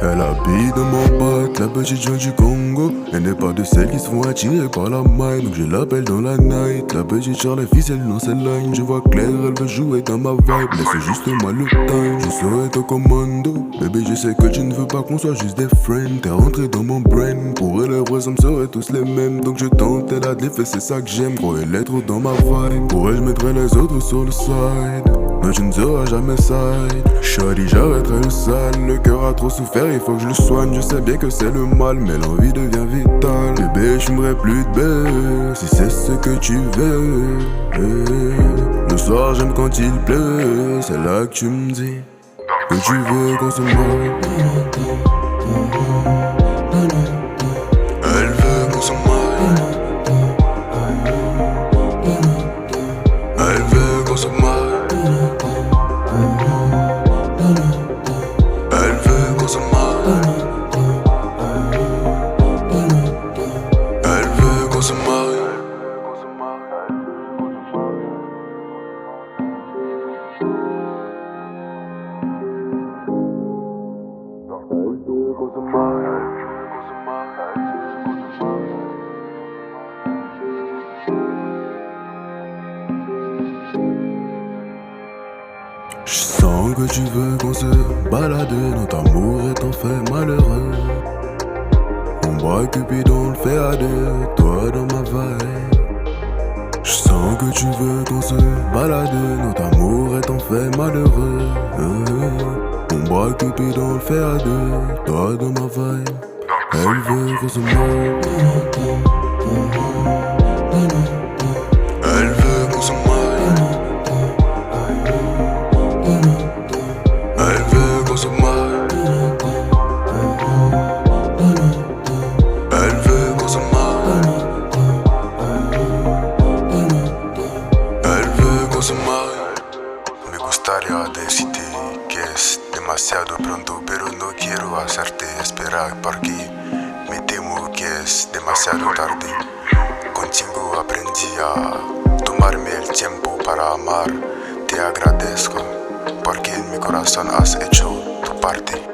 Elle habite dans mon bac, la petite jeune du Congo. Elle n'est pas de celles qui se font attirer par la maille, donc je l'appelle dans la night. La petite Charlie ficelle dans ses lines, je vois clair, elle veut jouer dans ma vibe. Laisse juste moi le time, je serai ton commando. Bébé, je sais que tu ne veux pas qu'on soit juste des friends. T'es rentré dans mon brain, pour elle, les vrais hommes seraient tous les mêmes. Donc je tente, elle a de l'effet, c'est ça que j'aime. Gros, elle est trop dans ma vibe, pour elle, je mettrai les autres sur le side. Mais tu ne seras jamais side. Shawty, j'arrêterai le sale. Le cœur a trop souffert, il faut que je le soigne. Je sais bien que c'est le mal, mais l'envie devient vitale. Bébé, je fumerai plus de baie, si c'est ce que tu veux. Le soir, j'aime quand il pleut. C'est là que tu me dis que tu veux qu'on se marie. Elle veut qu'on se marie. Elle veut qu'on se marie. Elle veut qu'on se marie. Elle veut qu'on se marie. Je sens que tu veux qu'on se balade, notre amour est en fait malheureux. On boit Cupidon, on le fait à deux, toi dans ma vibe. Je sens que tu veux qu'on se balade, notre amour est en fait malheureux. On boit Cupidon, on le fait à deux, toi dans ma vibe. Elle veut qu'on se marie. Elle veut qu'on se marie. Elle veut qu'on se marie. Elle veut qu'on se marie. Elle veut qu'on se marie. Me gustaría decirte que es demasiado pronto, pero no quiero hacerte esperar porque me temo que es demasiado tarde. Contigo aprendí a tomarme el tiempo para amar. Te agradezco porque en mi corazón has hecho tu parte.